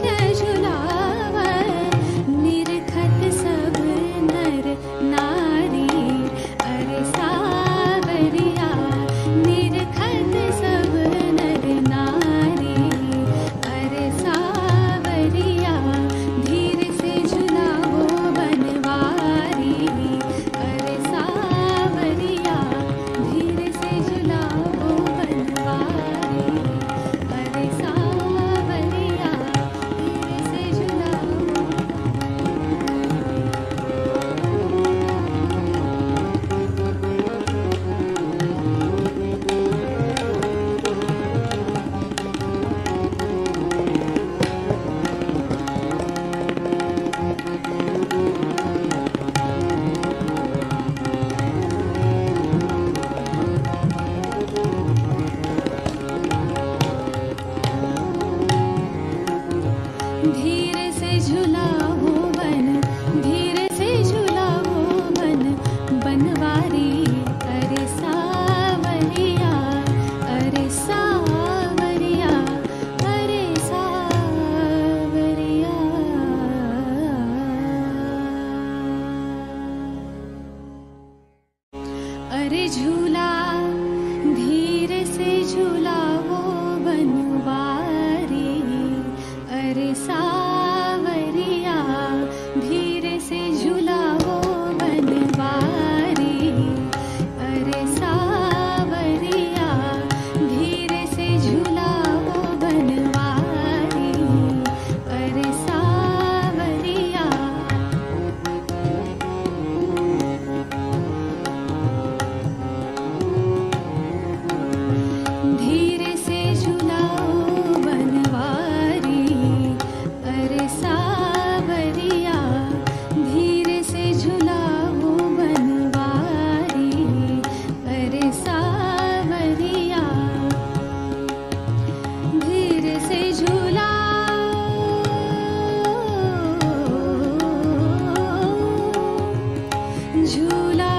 कृष्ण झुलावे, निरखत सब नर नारी। अरे सावरिया निरखत सब नर नारी। अरे सावरिया धीर से झुलाओ बनवारी। अरे सावरिया धीर से झुलाओ बनवारी। अरे सावरिया धीर से झुलाओ। धीर से झुलाओ बन, धीर से झुलाओ बन, बनवारी। अरे सावरिया, अरे सावरिया, अरे सावरिया। अरे झूला धीर से झुलाओ बनवारी। अरे सावरिया धीर से झुलाओ बनवारी। अरे सावरिया धीर से झुलाओ बनवारी। अरे सावरिया धीर से झुलाओ बनवारी। अरे सावरिया धीर से झुलाओ बनवारी। अरे सावरिया धीर से झूला झूला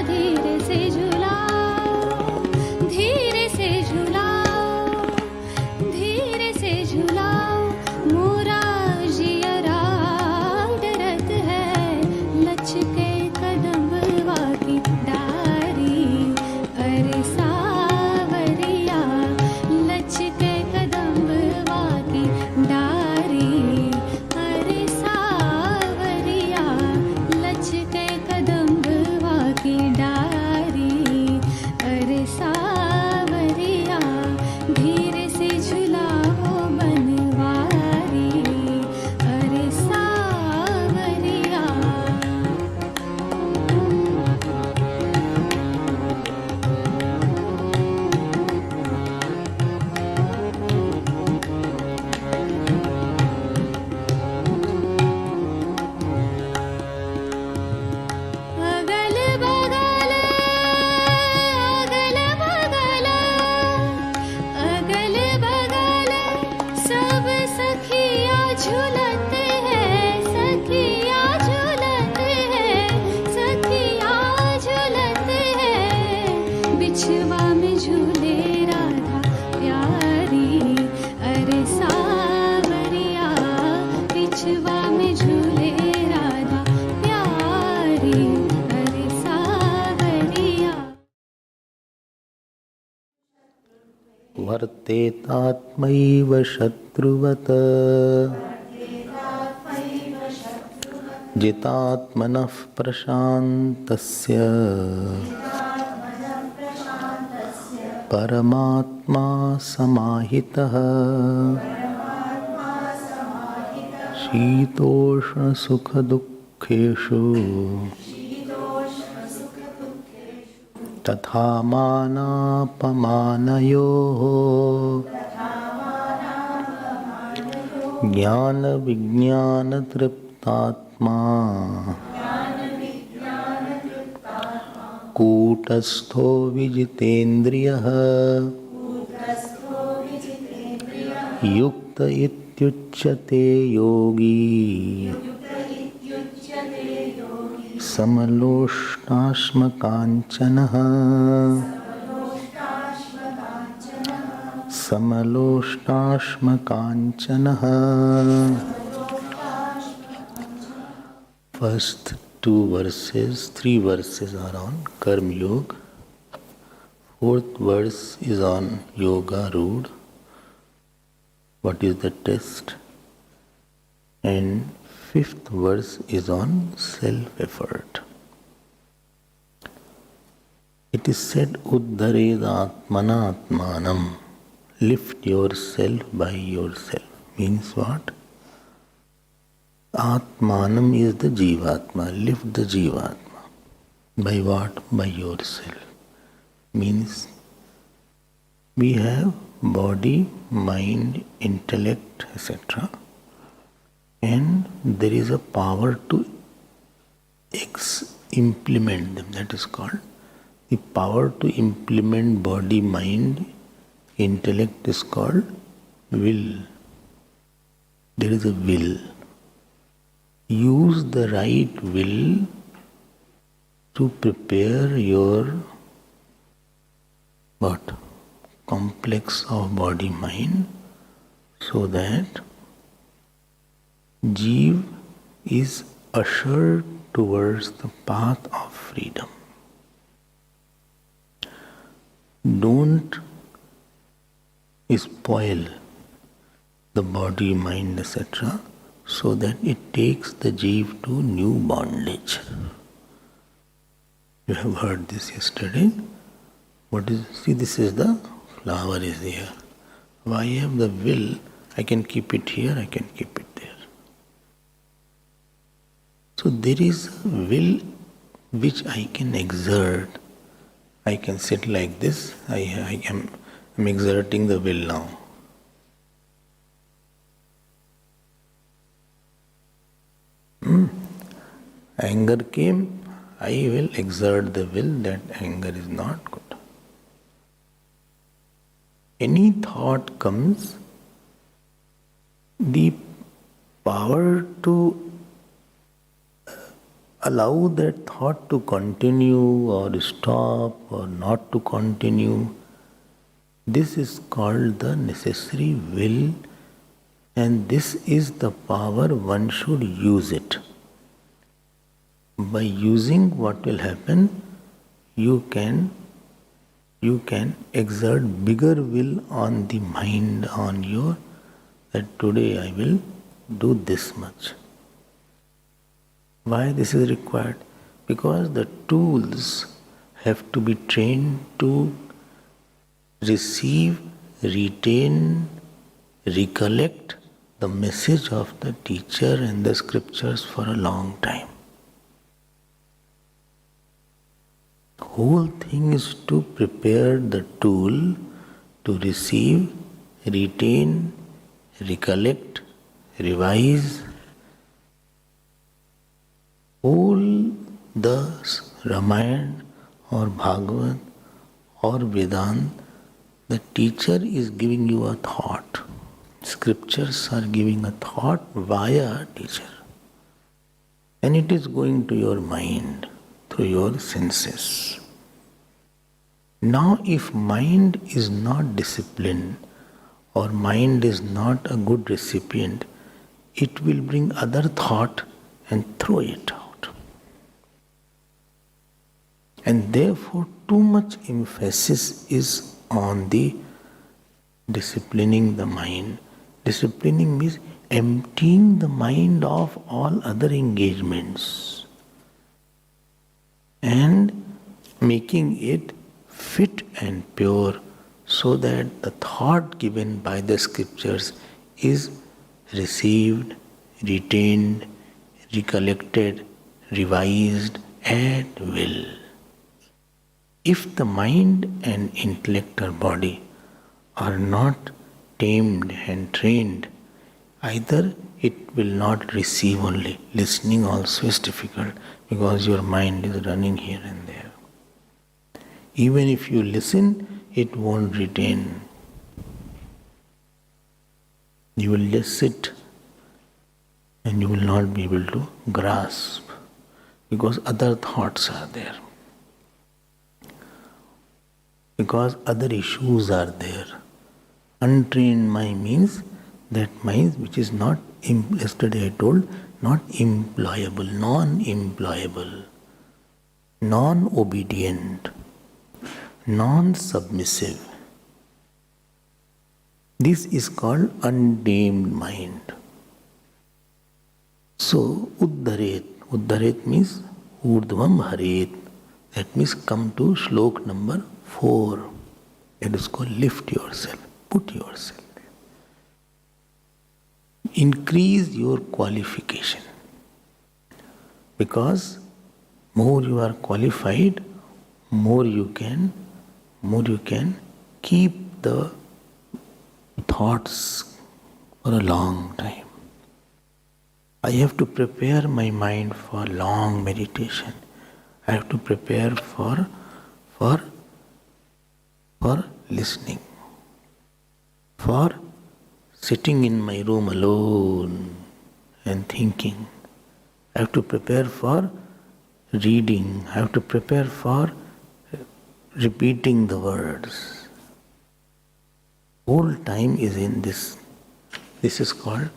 धीर से झूलाओ, धीर से झूलाओ, धीर से झूलाओ। मोरा जियरा डरत है, लचके कदम्बवा की डारी। अरे सावरिया लचके कदम्बवा की डारी। अरे सावरिया लचके कदम्बवा की डारी। अरे सावरिया धीर से झुलाओ बनवारी। अरे सावरिया अगल बगल, अगल बगल, अगल बगल सब सखिया झूलते हैं, सखिया झूलते हैं, सखिया झूलते हैं। बिछवा में झूले राधा प्यारी। अरे सावरिया बिछवा में झूले राधा प्यारी। अरे सावरिया वर्तेतात्मैव शत्रुवत् जितात्मनः प्रशान्तस्य परमात्मा समाहितः शीतोष्णसुखदुःखेषु तथा मानापमानयोः ज्ञानविज्ञानतृप्तात्मा कूटस्थो विजितेन्द्रियः युक्त इत्युच्यते योगी समलोष्णाश्मकाञ्चनः Samaloshnaashmakanchanaha. First three verses are on Karma Yoga. Fourth verse is on Yoga Road. What is the test? And fifth verse is on self-effort. It is said, Uddhareda Atmana Atmanam. Lift yourself by yourself. Means what? Atmanam is the Jivatma. Lift the Jivatma. By what? By yourself. Means we have body, mind, intellect, etc. And there is a power to implement them. That is called the power to implement body, mind, intellect is called will. There is a will. Use the right will to prepare your complex of body mind so that Jeev is ushered towards the path of freedom. Don't spoil the body, mind, etc. so that it takes the Jeev to new bondage. You have heard this yesterday. See, this is the flower is here. If I have the will, I can keep it here, I can keep it there. So there is a will which I can exert. I can sit like this. I'm exerting the will now. Anger came, I will exert the will that anger is not good. Any thought comes, the power to allow that thought to continue or stop or not to continue, this is called the necessary will, and this is the power one should use it. By using, what will happen? You can exert bigger will on the mind, on your, that today I will do this much. Why this is required? Because the tools have to be trained to receive, retain, recollect the message of the teacher and the scriptures for a long time. Whole thing is to prepare the tool to receive, retain, recollect, revise. All the Ramayana or Bhagavad or Vedanta, the teacher is giving you a thought. Scriptures are giving a thought via teacher. And it is going to your mind through your senses. Now, if mind is not disciplined or mind is not a good recipient, it will bring other thought and throw it out. And therefore, too much emphasis is on the disciplining the mind. Disciplining means emptying the mind of all other engagements and making it fit and pure so that the thought given by the scriptures is received, retained, recollected, revised at will. If the mind and intellect or body are not tamed and trained, either it will not receive only. Listening also is difficult because your mind is running here and there. Even if you listen, it won't retain. You will just sit and you will not be able to grasp because other thoughts are there. Because other issues are there. Untrained mind means that mind which is not, yesterday I told, not employable, non-employable, non-obedient, non-submissive. This is called untamed mind. So, Uddharet. Uddharet means Urdhvam Haret. That means come to shlok number 4. That is called lift yourself, put yourself. Increase your qualification. Because more you are qualified, more you can keep the thoughts for a long time. I have to prepare my mind for long meditation. I have to prepare for listening, for sitting in my room alone and thinking. I have to prepare for reading. I have to prepare for repeating the words. Whole time is in this. This is called,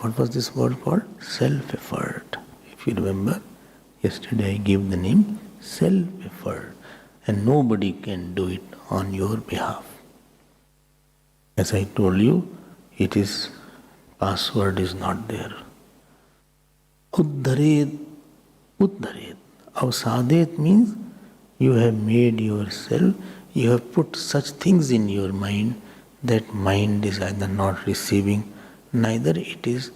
what was this word called? Self-effort. If you remember, yesterday I gave the name self-effort, and nobody can do it on your behalf. As I told you, it is, password is not there. Uddharet, Uddharet. Avsadet means you have made yourself, you have put such things in your mind that mind is either not receiving, neither it is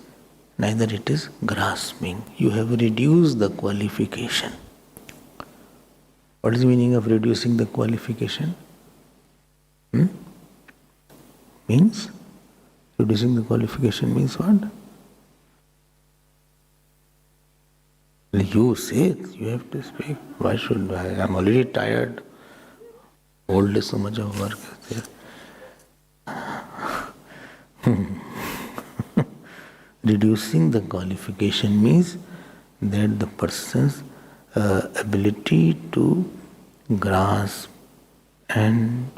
grasping. You have reduced the qualification. What is the meaning of reducing the qualification? Means? Reducing the qualification means what? You say it, you have to speak. Why should I? I'm already tired. All day so much of work is there. Reducing the qualification means that the person's ability to grasp and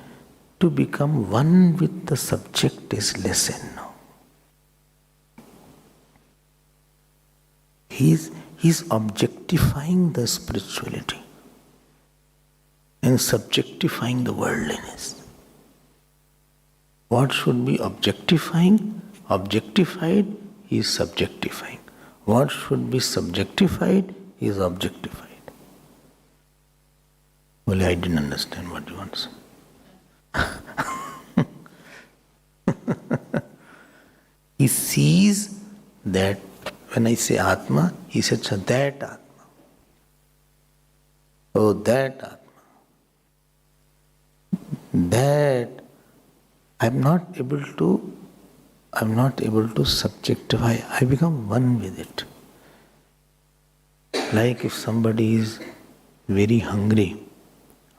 to become one with the subject is lessened now. He's objectifying the spirituality and subjectifying the worldliness. What should be objectifying? Objectified is subjectifying. What should be subjectified is objectified. Well, I didn't understand what you want to say. He sees that, when I say Atma, he said, that Atma. Oh, that Atma. That I'm not able to subjectify. I become one with it. Like if somebody is very hungry,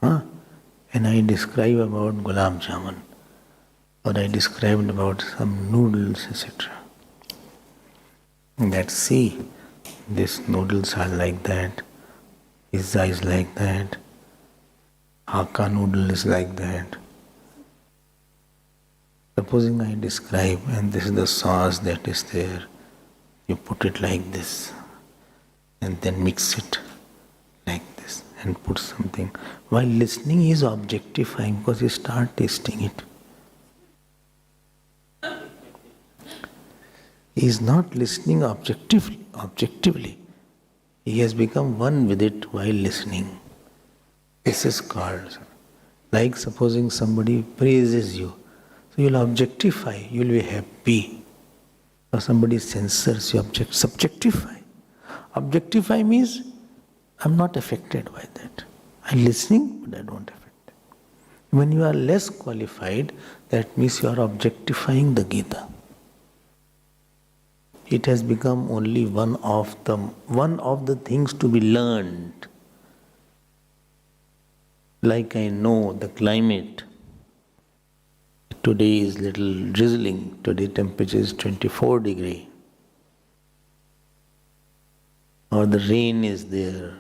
and I describe about gulab jamun, or I described about some noodles, etc. That see, these noodles are like that, pizza is like that, Hakka noodle is like that. Supposing I describe, and this is the sauce that is there, you put it like this, and then mix it like this, and put something. While listening, he is objectifying because you start tasting it. He is not listening objectively. He has become one with it while listening. This is called, like supposing somebody praises you. So you will objectify, you will be happy. Or somebody censors you, subjectify. Objectify means I'm not affected by that. I'm listening, but I don't affect it. When you are less qualified, that means you are objectifying the Gita. It has become only one of the things to be learned. Like I know the climate. Today is little drizzling. Today temperature is 24 degrees. Or the rain is there.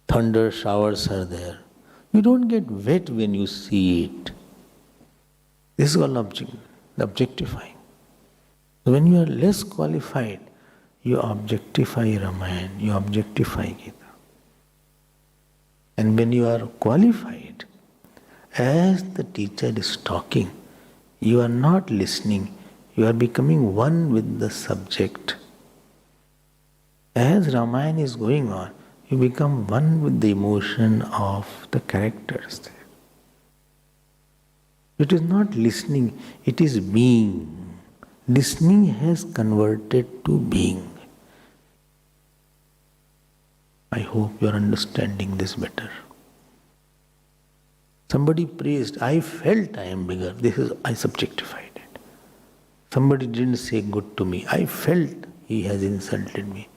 Thunder showers are there. You don't get wet when you see it. This is called objectifying. So when you are less qualified, you objectify Ramayana, you objectify Gita. And when you are qualified, as the teacher is talking, you are not listening, you are becoming one with the subject. As Ramayana is going on, you become one with the emotion of the characters there. It is not listening, it is being. Listening has converted to being. I hope you are understanding this better. Somebody praised, I felt I am bigger. I subjectified it. Somebody didn't say good to me. I felt he has insulted me.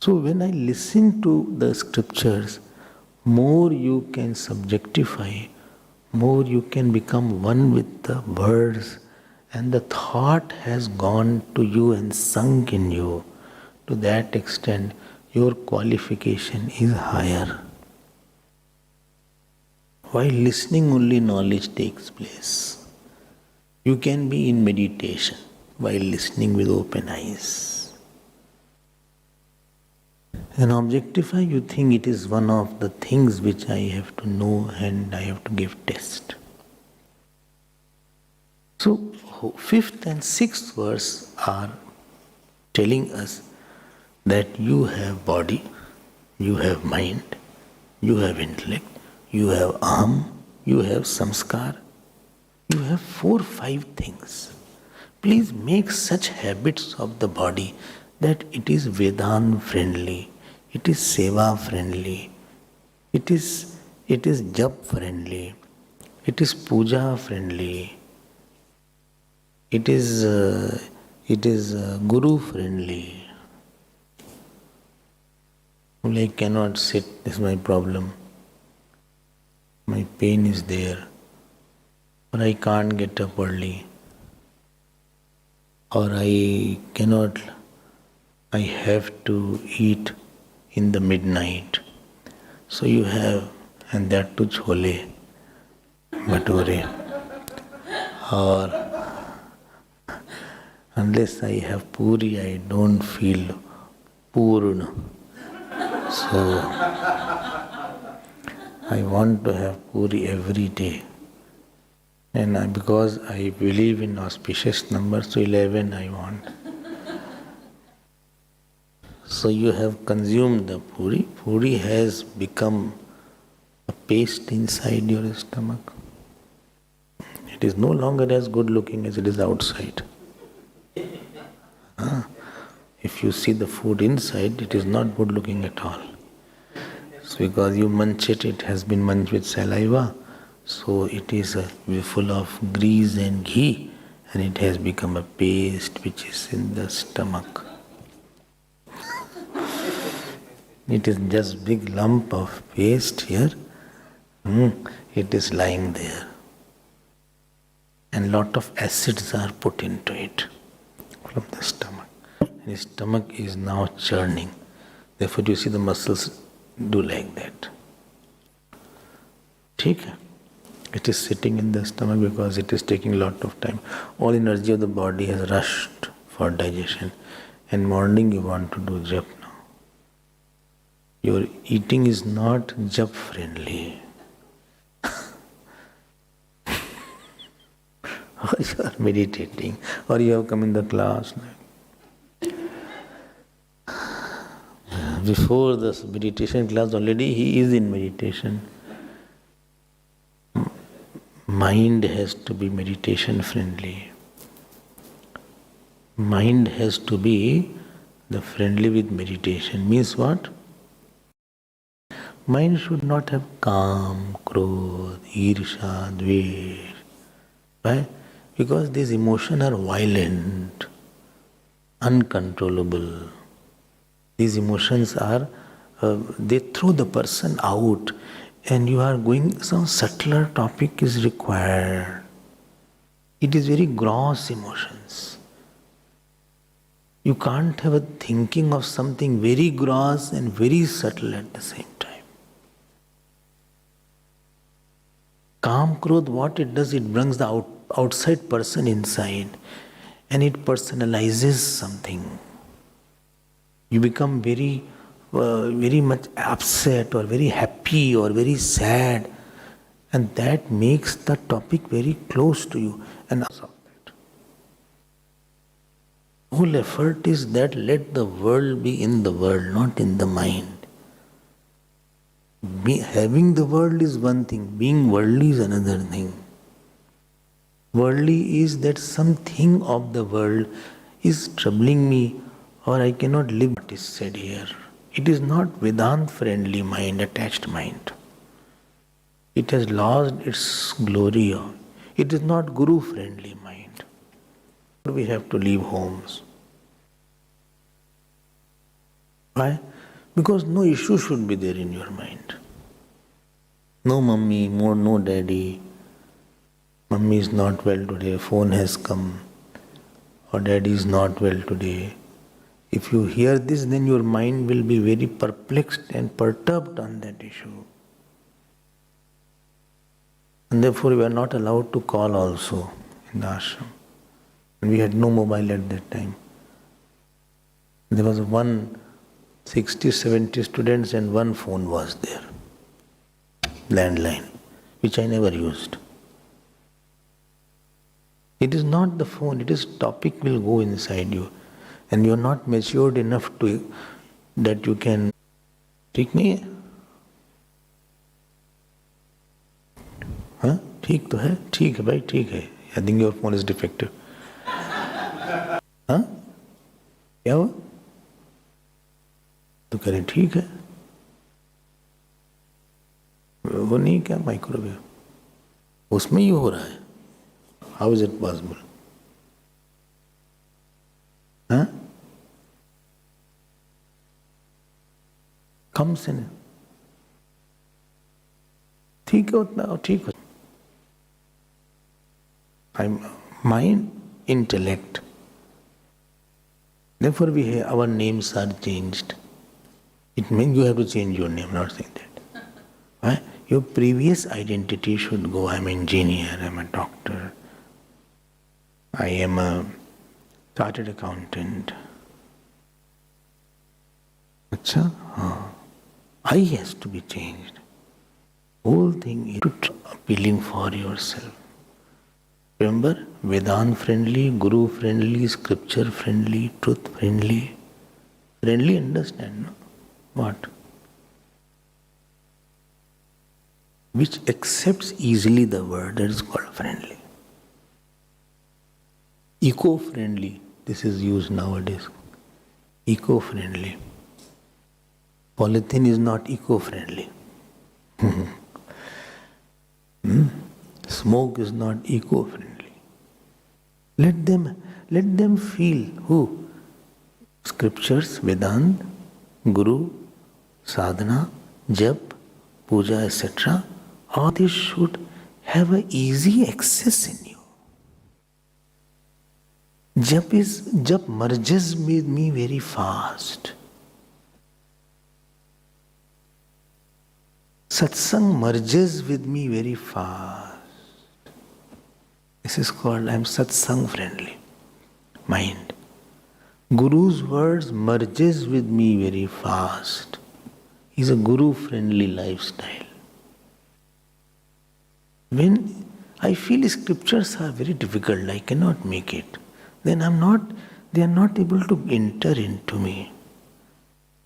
So when I listen to the scriptures, more you can subjectify, more you can become one with the words, and the thought has gone to you and sunk in you. To that extent, your qualification is higher. While listening, only knowledge takes place. You can be in meditation while listening with open eyes. And objectify, you think it is one of the things which I have to know and I have to give test. So, 5th and 6th verse are telling us that you have body, you have mind, you have intellect, you have aham, you have samskar, you have 4-5 things. Please make such habits of the body that it is Vedanta friendly, it is Seva friendly, it is Jap friendly, it is Puja friendly, it is Guru friendly. Only I cannot sit, this is my problem. My pain is there, or I can't get up early, or I have to eat in the midnight. So you have, and that too chole, bhature, or unless I have puri, I don't feel purna. So I want to have puri every day. And because I believe in auspicious numbers, so 11 I want. So you have consumed the puri. Puri has become a paste inside your stomach. It is no longer as good looking as it is outside. If you see the food inside, it is not good looking at all. So because you munch it, it has been munched with saliva. So it is full of grease and ghee, and it has become a paste which is in the stomach. It is just big lump of paste here. It is lying there. And lot of acids are put into it from the stomach. And the stomach is now churning. Therefore you see the muscles do like that. Okay? It is sitting in the stomach because it is taking a lot of time. All energy of the body has rushed for digestion. And morning you want to do jap now. Your eating is not jap friendly. Or you are meditating, or you have come in the class. Before this meditation class already he is in meditation. Mind has to be meditation friendly. Mind has to be the friendly with meditation. Means what? Mind should not have kam, krodh, irsha, dvesh. Why? Because these emotions are violent, uncontrollable. These emotions are, they throw the person out, and you are going, some subtler topic is required. It is very gross emotions. You can't have a thinking of something very gross and very subtle at the same time. Kam Krodh, what it does, it brings the outside person inside and it personalizes something. You become very much upset or very happy or very sad, and that makes the topic very close to you. And whole effort is that let the world be in the world, not in the mind. Having the world is one thing, being worldly is another thing. Worldly is that something of the world is troubling me or I cannot live. What is said here? It is not Vedant friendly mind, attached mind. It has lost its glory. It is not Guru friendly mind. We have to leave homes. Why? Because no issue should be there in your mind. No mummy, no daddy. Mummy is not well today, phone has come. Or daddy is not well today. If you hear this, then your mind will be very perplexed and perturbed on that issue. And therefore we are not allowed to call also in the ashram. And we had no mobile at that time. There was 60, 70 students and one phone was there. Landline, which I never used. It is not the phone, it is topic will go inside you. And you are not matured enough to that you can. ठीक नहीं है? हाँ ठीक तो है, ठीक है भाई ठीक है. I think your phone is defective. हाँ क्या हुआ? तो कह रहे ठीक है. वो नहीं क्या माइक्रोवेव, उसमें ही हो रहा है. How is it possible? हाँ? कम से नहीं. ठीक है उतना ठीक है. I'm mind, intellect. Therefore our names are changed. It means you have to change your name, not saying that. Why? Your previous identity should go. I'm an engineer, I'm a doctor, I am a chartered accountant. Achha? I has to be changed. Whole thing is appealing for yourself. Remember, Vedant friendly, Guru friendly, Scripture friendly, truth friendly. Friendly, understand, no? What? Which accepts easily the word, that is called friendly. Eco-friendly, this is used nowadays. Eco-friendly. Polythene is not eco-friendly. Smoke is not eco-friendly. Let them feel who? Scriptures, Vedanta, Guru, Sadhana, Jap, Puja, etc. All this should have an easy access in you. Jap merges with me very fast. Satsang merges with me very fast. This is called, I am satsang friendly mind. Guru's words merges with me very fast. Is a guru friendly lifestyle. When I feel scriptures are very difficult, I cannot make it, then they are not able to enter into me.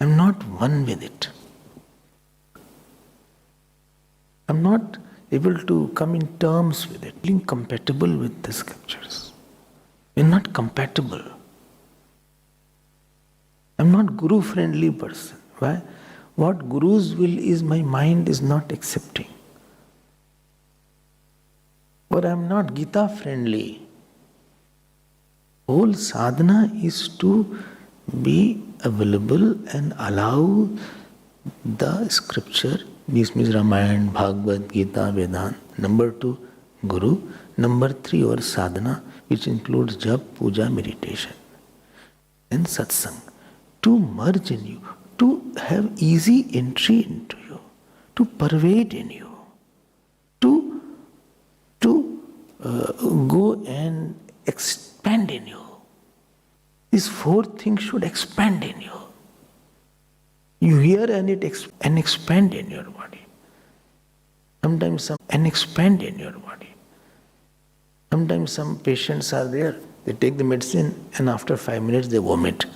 I am not one with it. I am not able to come in terms with it, being compatible with the scriptures. We are not compatible. I am not Guru friendly person. Why? What Guru's will is my mind is not accepting. Or I am not Gita friendly. Whole sadhana is to be available and allow the scripture. This means Ramayana, Bhagavad Gita, Vedanta. Number 2, Guru. Number 3, or sadhana, which includes jap, puja, meditation. And satsang. To merge in you, to have easy entry into you, to pervade in you, to go and expand in you. These four things should expand in you. You hear and it expand in your body. Sometimes expand in your body. Sometimes some patients are there, they take the medicine and after 5 minutes they vomit.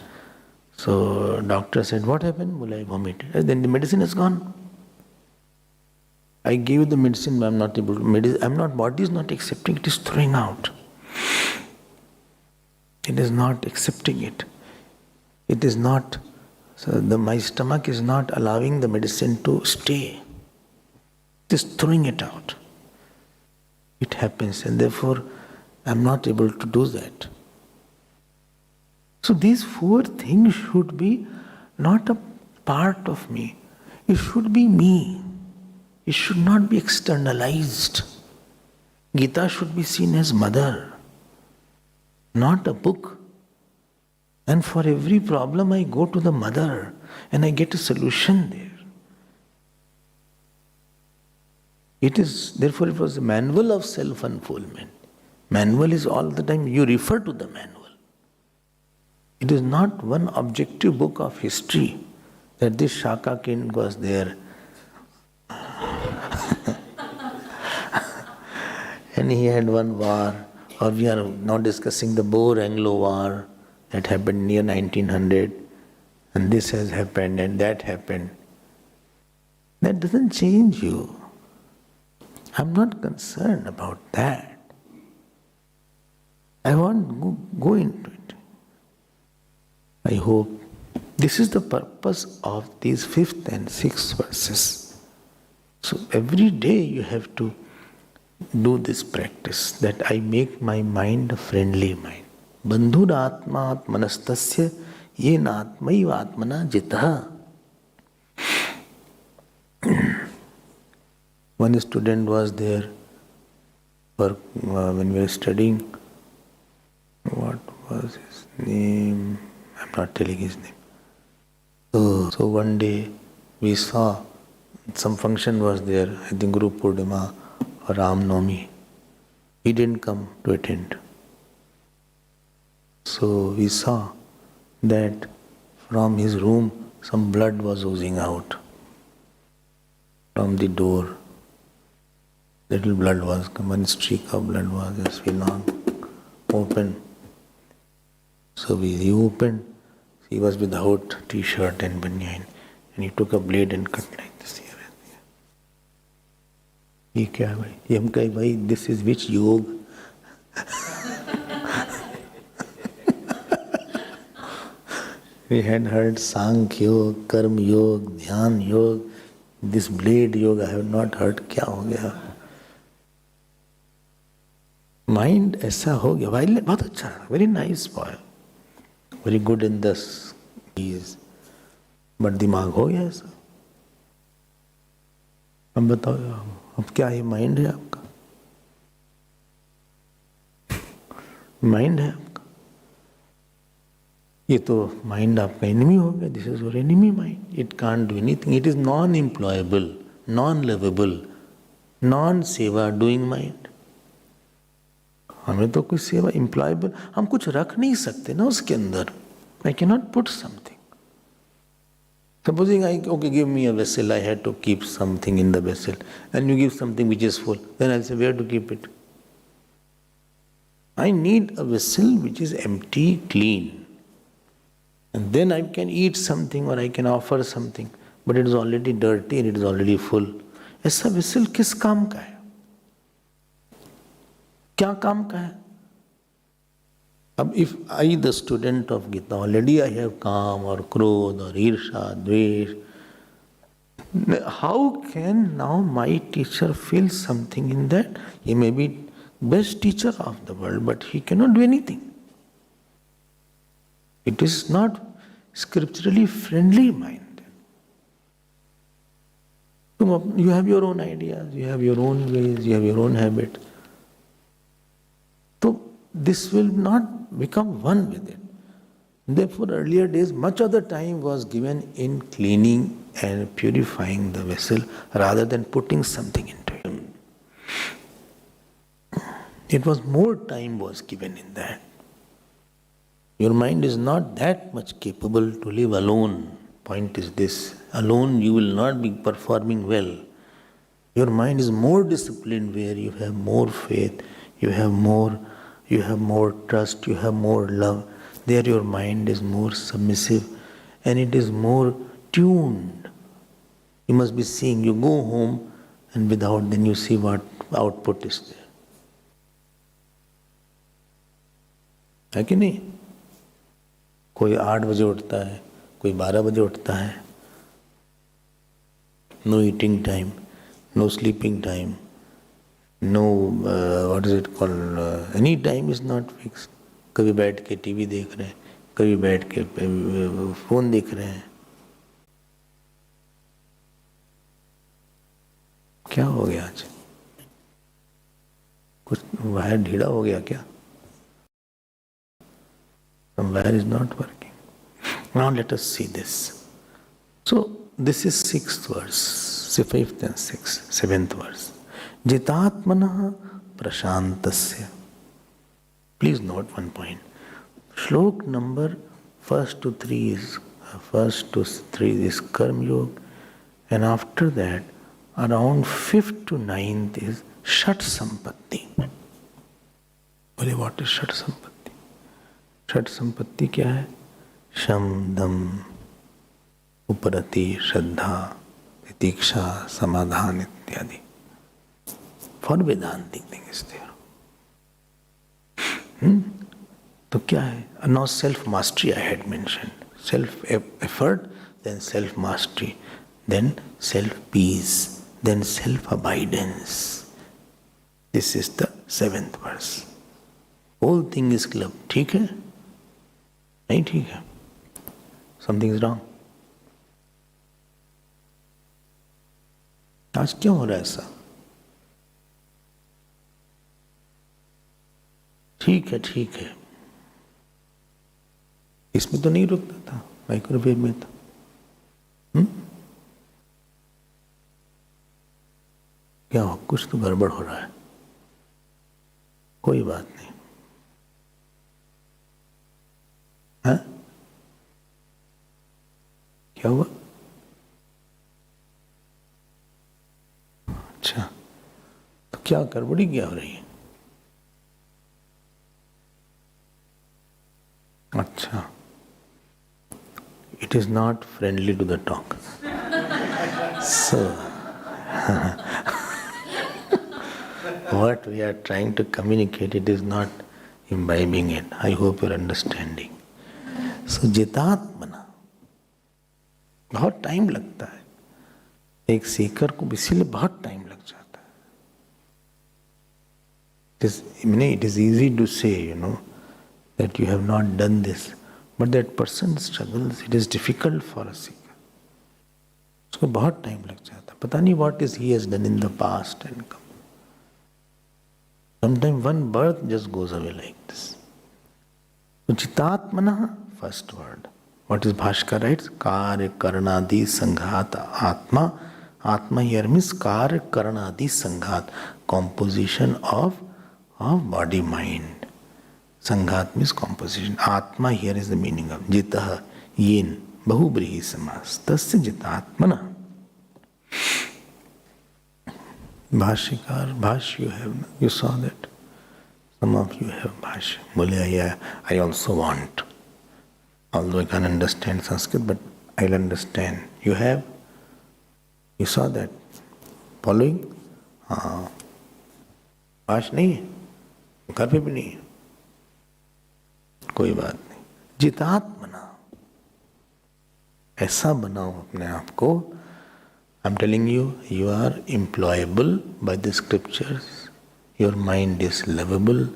So doctor said, what happened? Well, I vomited. And then the medicine is gone. I gave the medicine, but I'm not able to, body is not accepting, it is throwing out. It is not accepting it. It is not, my stomach is not allowing the medicine to stay. It is throwing it out. It happens, and therefore I'm not able to do that. So these four things should be not a part of me. It should be me. It should not be externalized. Gita should be seen as mother, not a book. And for every problem I go to the mother and I get a solution there. Therefore it was a manual of self-unfoldment. Manual is all the time, you refer to the manual. It is not one objective book of history that this Shaka king was there. And he had one war, or we are now discussing the Boer-Anglo War that happened near 1900, and this has happened and that happened. That doesn't change you. I'm not concerned about that. I want to go into it. I hope this is the purpose of these 5th and 6th verses. So every day you have to do this practice, that I make my mind a friendly mind. Bandhur atma atmanastasya yena atmaiva atmana jitah. One student was there when we were studying. What was his name? I'm not telling his name. So one day we saw some function was there, I think Guru Purnima or Ram Navami. He didn't come to attend. So we saw that from his room some blood was oozing out from the door. Little blood was, one streak of blood was just open. So he opened, he was without t-shirt and banyan, and he took a blade and cut like this here and there. He kya bhai? Ye hum kahe bhai, this is which yoga? We had heard Sankhya Yoga, Karma Yoga, Dhyan Yoga, this blade yoga I have not heard. Kya ho gaya? Mind ऐसा हो गया, wild बहुत अच्छा, very nice boy, very good in this, but दिमाग हो गया ऐसा. अब बताओ, अब क्या ये माइंड है आपका? माइंड है आपका? ये तो माइंड आपका एनिमी हो गया. This is your enemy mind. It can't do anything. It is non employable, non livable, non seva doing mind. हमें तो कुछ सेवा एम्प्लॉयबल, हम कुछ रख नहीं सकते ना उसके अंदर. I can not put something. Supposing okay, give me a vessel, I had to keep something in the vessel, and you give something which is full, then I'll say where to keep it. I need a vessel which is empty, clean, and then I can eat something or I can offer something, but it is already dirty and it is already full. ऐसा vessel किस काम का है? क्या काम का है? अब if I, the student of Gita, already I have काम or क्रोध or ईर्षा, द्वेष, how can now my teacher feel something in that? He may be best teacher of the world, but he cannot do anything. It is not scripturally friendly mind. You have your own ideas, you have your own ways, you have your own habits. So this will not become one with it. Therefore, earlier days, much of the time was given in cleaning and purifying the vessel rather than putting something into it. It was more time was given in that. Your mind is not that much capable to live alone. Point is this, alone you will not be performing well. Your mind is more disciplined where you have more faith, you have more trust, you have more love. There your mind is more submissive and it is more tuned. You must be seeing, you go home and without, then you see what output is there. है कि नहीं? कोई 8 बजे उठता है, कोई 12 बजे उठता है. No eating time, no sleeping time, no what is it called, any time is not fixed. कभी बैठ के टीवी देख रहे हैं, कभी बैठ के फोन देख रहे हैं. क्या हो गया आज? कुछ वायर ढीला हो गया क्या? Some wire is not working. Now let us see this. So this is 6th verse, 5th and 6th, 7th verse. Jitatmanah prashantasya. Please note one point. Shlok number 1st to 3 is Karma Yoga, and after that around 5th to 9th is Shat Sampatti. बोले what is Shat Sampatti? षट संपत्ति क्या है? शम दम उपरति श्रद्धा तितिक्षा समाधान इत्यादि. For Vedantic things there. तो क्या है? Now self mastery I had mentioned. Self effort, then self mastery, then self peace, then self abidance. This is the 7th verse. Whole thing is club. ठीक है? नहीं ठीक है. Something is wrong. आज क्यों हो रहा है ऐसा? ठीक है ठीक है. इसमें तो नहीं रुकता था, माइक्रोवेव में था. क्या हो? कुछ तो गड़बड़ हो रहा है. कोई बात नहीं. हाँ? क्या हुआ? अच्छा, तो क्या गड़बड़ी क्या हो रही है? अच्छा, it is not friendly to the talk. So, what we are trying to communicate, it is not imbibing it. I hope you are understanding. So, जितात्मना, बहुत टाइम लगता है. एक सीकर को इसीलिए बहुत टाइम लग जाता है. It is easy to say, that you have not done this, but that person struggles. It is difficult for a seeker. उसको बहुत टाइम लग जाता है. पता नहीं what is he has done in the past and come. Sometimes one birth just goes away like this. So, Chitatmana, first word. What is Bhashkar writes? Karya Karanadi Sanghat Atma. Atma here means Karya Karanadi Sanghat. Composition of body mind. Sanghat means composition. Atma here is the meaning of Jitah, Yin, Bahubrihi Samas. Tasya Jitatmana. Bhashikar, Bhash you saw that. Some of you have Bhash. Bole, yeah, I also want. Although I can't understand Sanskrit, but I'll understand. You have? You saw that? Following? Bhash नहीं है, घर पे भी नहीं है. कोई बात नहीं. जितात्मना, ऐसा बनाओ अपने आप को. I'm telling you, you are employable by the scriptures. Your mind is lovable.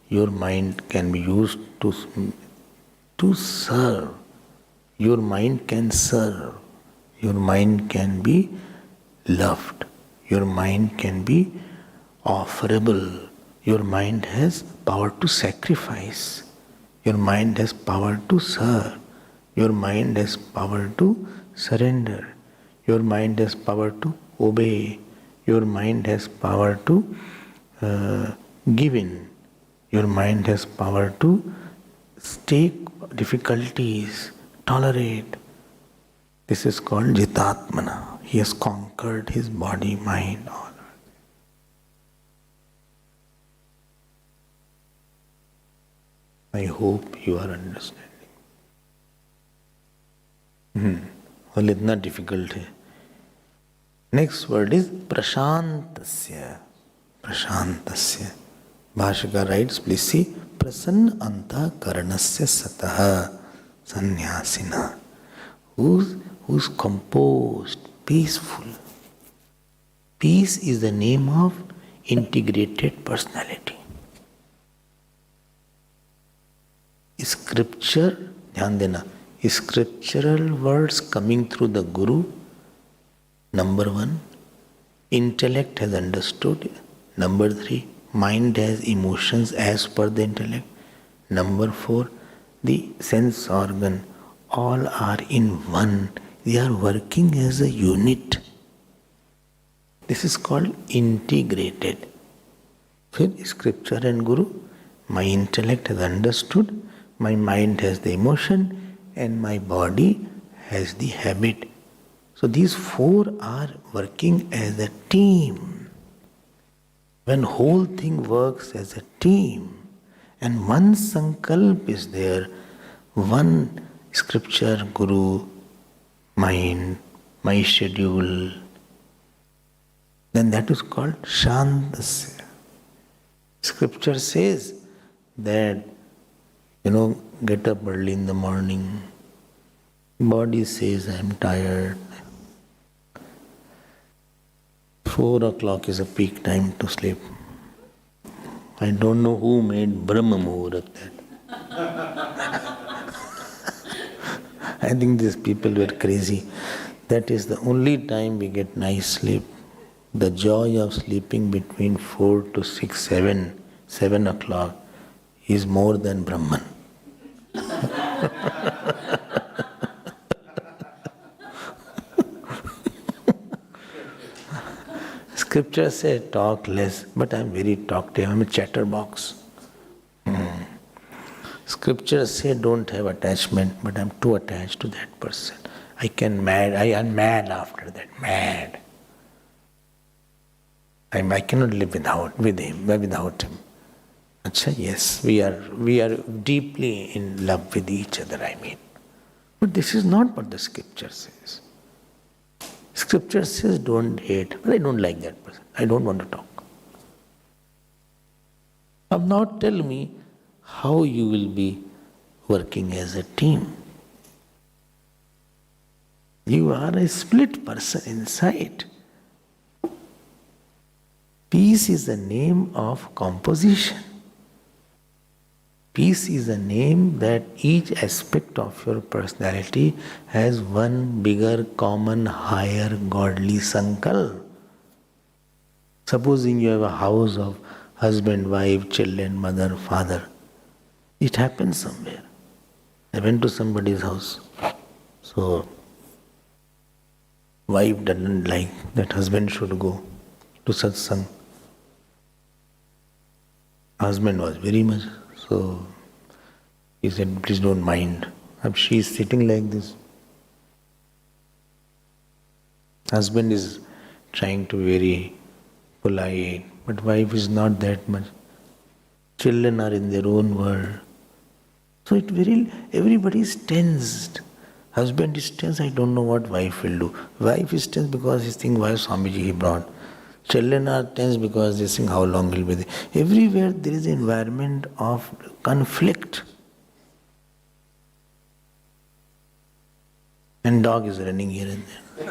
Your mind can be used to serve. Your mind can serve. Your mind can be loved. Your mind can be offerable. Your mind has power to sacrifice. Your mind has power to serve. Your mind has power to surrender. Your mind has power to obey. Your mind has power to given. Your mind has power to take difficulties, tolerate. This is called Jitatmana. He has conquered his body, mind, all. I hope you are understanding. Well, इतना difficult है. Next word is prashantasya. Prashantasya. Bhashaka writes, please see, prasanna anta karanasya sataha sannyasina. Who's composed, peaceful. Peace is the name of integrated personality. Scripture, ध्यान देना, scriptural words coming through the Guru. Number 1, intellect has understood. Number 3, mind has emotions as per the intellect. Number 4, the sense organ. All are in one. They are working as a unit. This is called integrated. With scripture and Guru, my intellect has understood, my mind has the emotion, and my body has the habit. So these 4 are working as a team. When whole thing works as a team, and one sankalp is there, one scripture, Guru, mind, my schedule, then that is called Shantasya. Scripture says that, get up early in the morning. Body says, I am tired. 4 o'clock is a peak time to sleep. I don't know who made Brahma Muhurat that. I think these people were crazy. That is the only time we get nice sleep. The joy of sleeping between 4 to 6, 7 o'clock is more than Brahman. Scripture says talk less, but I am very talkative. I am a chatterbox. Scripture says don't have attachment, but I am too attached to that person. I am mad after that, mad. I cannot live without him. Achha, yes, we are deeply in love with each other, I mean. But this is not what the scripture says. Scripture says don't hate, but I don't like that person. I don't want to talk. Now tell me how you will be working as a team. You are a split person inside. Peace is the name of composition. Peace is a name that each aspect of your personality has one bigger, common, higher, godly sankalp. Supposing you have a house of husband, wife, children, mother, father. It happens somewhere. I went to somebody's house. So, wife doesn't like that husband should go to satsang. Husband was very much. So he said, please don't mind. She is sitting like this. Husband is trying to be very polite, but wife is not that much. Children are in their own world. So everybody is tensed. Husband is tense, I don't know what wife will do. Wife is tense because he thinks, why Swamiji he brought. Children are tense because they think how long he'll be there. Everywhere there is an environment of conflict. And dog is running here and there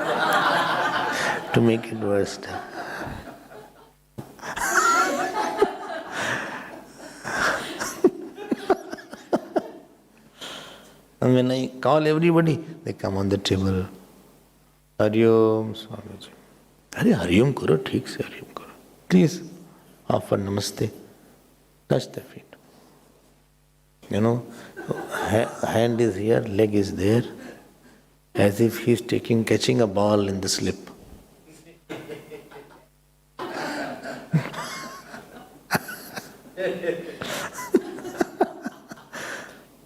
to make it worse. And when I call everybody, they come on the table. Hariom Swamiji. Hare Hariom Karo, theek se Hariom Karo. Please offer Namaste. Touch the feet. Hand is here, leg is there, as if he is catching a ball in the slip.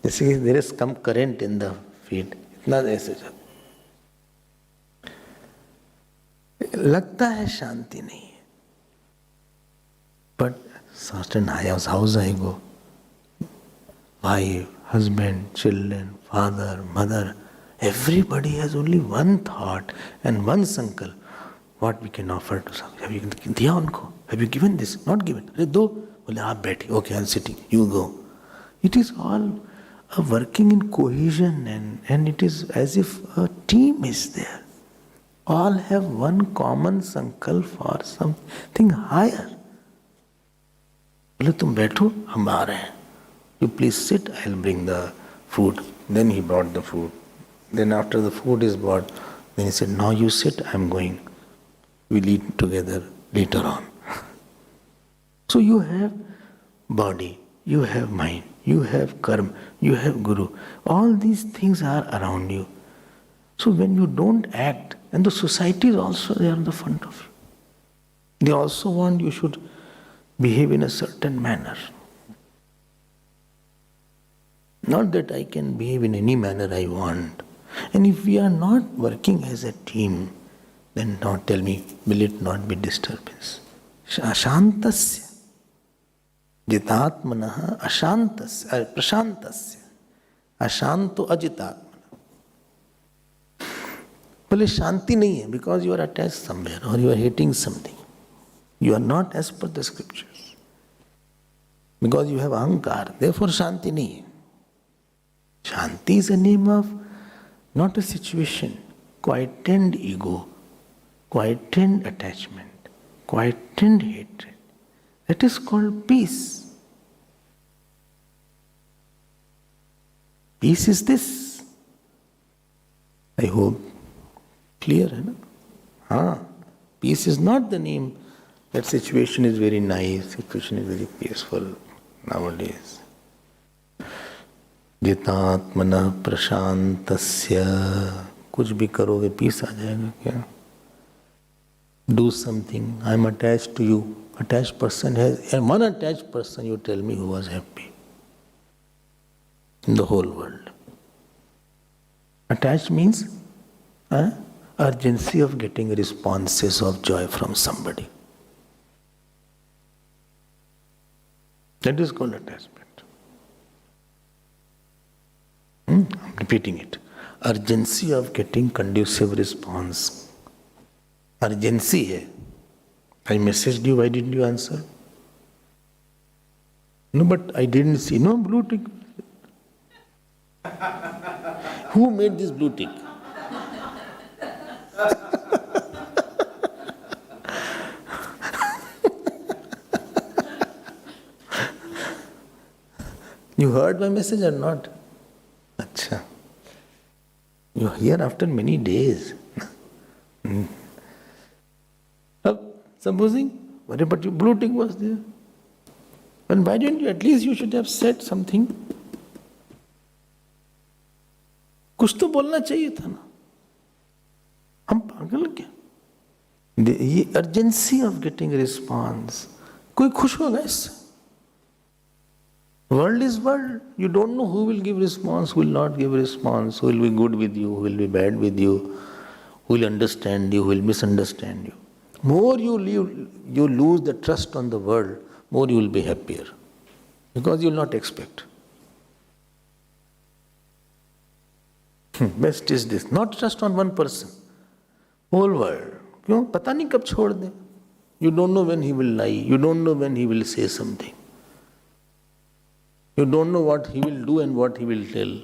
जैसे there is some current in the feet, इतना ऐसे लगता है शांति नहीं है, but certain house I go, wife, husband, children, father, mother, everybody has only one thought and one sankalp. What we can offer to some? Have you दिया उनको? Have you given this? Not given. अरे दो, बोले आप बैठिए. Okay, I'm sitting. You go. It is all working in cohesion, and it is as if a team is there. All have one common sankalp for something higher. बोले तुम बैठो, हम आ रहे हैं. You please sit, I'll bring the food. Then he brought the food. Then after the food is brought, then he said, now you sit, I'm going. We'll eat together later on. So you have body, you have mind, you have karma, you have guru. All these things are around you. So when you don't act, and the society is also there in the front of you. They also want you should behave in a certain manner. Not that I can behave in any manner I want. And if we are not working as a team, then now tell me, will it not be disturbance? Ashantasya. Jitatmanaha ashantasya, prashantasya. Ashanto ajitatmana. बोले शांति नहीं है because you are attached somewhere or you are hating something. You are not as per the scriptures. Because you have ahankar, therefore shanti nahi hai. Shanti is a name of not a situation, quietened ego, quietened attachment, quietened hatred. That is called peace. Peace is this. I hope clear, hai na? हाँ, peace is not the name. That situation is very nice, situation is very peaceful nowadays. जितात्मनः प्रशांतस्य. कुछ भी करोगे piece आ जाएगा क्या? Do something. I am attached to you. Attached person has, and one attached person you tell me who was happy in the whole world. Attached means urgency of getting responses of joy from somebody. That is called attachment. I'm repeating it. Urgency of getting conducive response. Urgency hai. I messaged you, why didn't you answer? No, but I didn't see. No, blue tick. Who made this blue tick? You heard my message or not? Acha. You are here after many days. Supposing, but your blue tick was there. And why didn't you? At least you should have said something. कुछ तो बोलना चाहिए था ना. हम पागल क्या? ये urgency of getting response. कोई खुश होगा इससे? World is world. You don't know who will give response, who will not give response, who will be good with you, who will be bad with you, who will understand you, who will misunderstand you. More you lose the trust on the world, more you will be happier. Because you will not expect. Best is this. Not trust on one person. Whole world. क्यों? पता नहीं कब छोड़ दे. You don't know when he will lie. You don't know when he will say something. You don't know what he will do and what he will tell.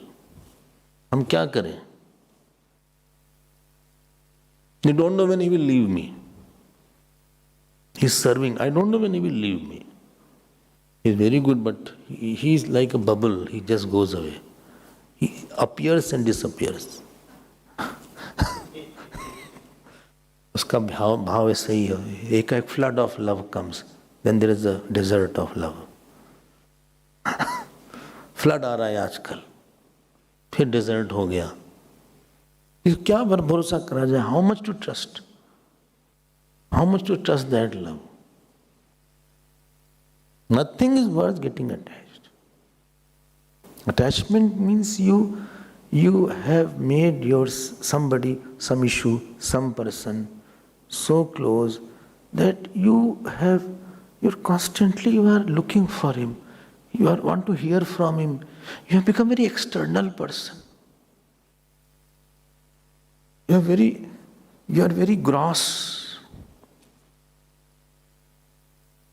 हम क्या करें? You don't know when he will leave me. He is serving. I don't know when he will leave me. He is very good, but he is like a bubble. He just goes away. He appears and disappears. उसका भाव ऐसा ही है. एक flood of love comes. Then there is a desert of love. Flood आ रहा है आजकल, फिर डेजर्ट हो गया. क्या भरोसा करा जाए? How much to trust? How much to trust that love? Nothing is worth getting attached. Attachment means you have made somebody, some issue, some person so close that you're looking for him. Want to hear from him. You have become a very external person. You are very gross.